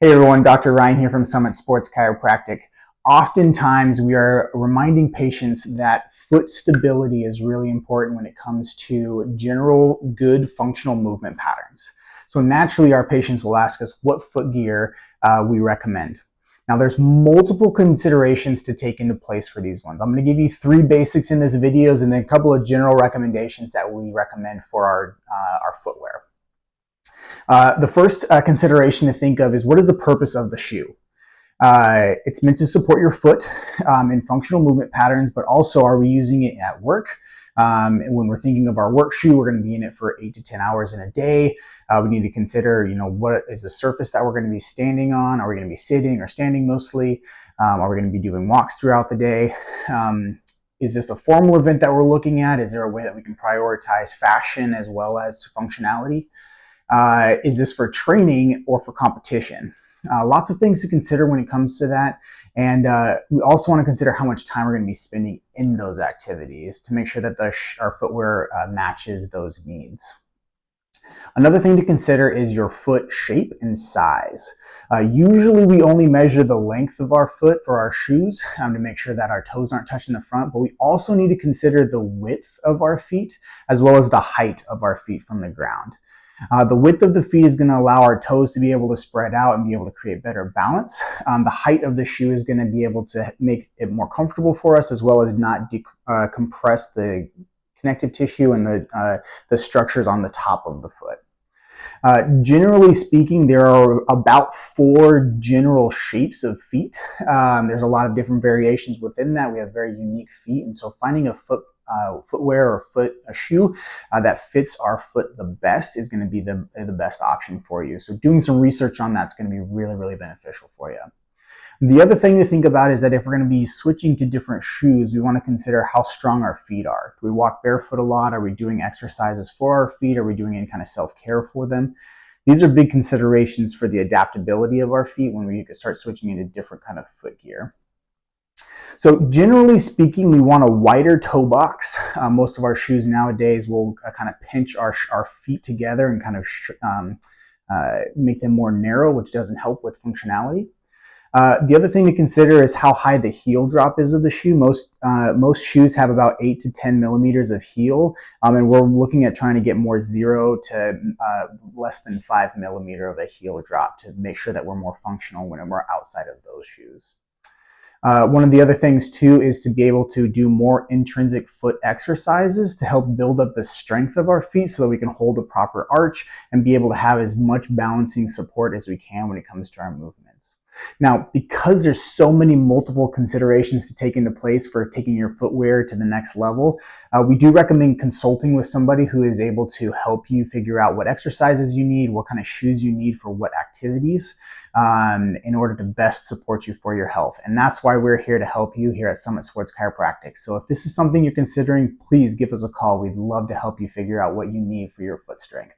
Hey everyone, Dr. Ryan here from Summit Sports Chiropractic. Oftentimes we are reminding patients that foot stability is really important when it comes to general good functional movement patterns. So naturally our patients will ask us what foot gear we recommend. Now there's multiple considerations to take into place for these ones. I'm going to give you three basics in this video and then a couple of general recommendations that we recommend for our footwear. The first consideration to think of is what is the purpose of the shoe? It's meant to support your foot in functional movement patterns, but also are we using it at work? And when we're thinking of our work shoe, we're going to be in it for 8 to 10 hours in a day. We need to consider, what is the surface that we're going to be standing on? Are we going to be sitting or standing mostly? Are we going to be doing walks throughout the day? Is this a formal event that we're looking at? Is there a way that we can prioritize fashion as well as functionality? Is this for training or for competition? Lots of things to consider when it comes to that. And we also want to consider how much time we're going to be spending in those activities to make sure that our footwear matches those needs. Another thing to consider is your foot shape and size. Usually we only measure the length of our foot for our shoes to make sure that our toes aren't touching the front, but we also need to consider the width of our feet as well as the height of our feet from the ground. The width of the feet is going to allow our toes to be able to spread out and be able to create better balance. The height of the shoe is going to be able to make it more comfortable for us as well as not compress the connective tissue and the structures on the top of the foot. Generally speaking, there are about 4 general shapes of feet. There's a lot of different variations within that. We have very unique feet, and so finding a footwear or a shoe that fits our foot the best is going to be the best option for you. So doing some research on that's going to be really, really beneficial for you. The other thing to think about is that if we're going to be switching to different shoes, we want to consider how strong our feet are. Do we walk barefoot a lot? Are we doing exercises for our feet? Are we doing any kind of self-care for them? These are big considerations for the adaptability of our feet when we start switching into different kind of foot gear. So generally speaking, we want a wider toe box. Most of our shoes nowadays will kind of pinch our feet together and kind of make them more narrow, which doesn't help with functionality. The other thing to consider is how high the heel drop is of the shoe. Most shoes have about 8 to 10 millimeters of heel, and we're looking at trying to get more 0 to less than 5 millimeter of a heel drop to make sure that we're more functional when we're outside of those shoes. One of the other things too is to be able to do more intrinsic foot exercises to help build up the strength of our feet so that we can hold a proper arch and be able to have as much balancing support as we can when it comes to our movements. Now, because there's so many multiple considerations to take into place for taking your footwear to the next level, we do recommend consulting with somebody who is able to help you figure out what exercises you need, what kind of shoes you need for what activities, in order to best support you for your health. And that's why we're here to help you here at Summit Sports Chiropractic. So if this is something you're considering, please give us a call. We'd love to help you figure out what you need for your foot strength.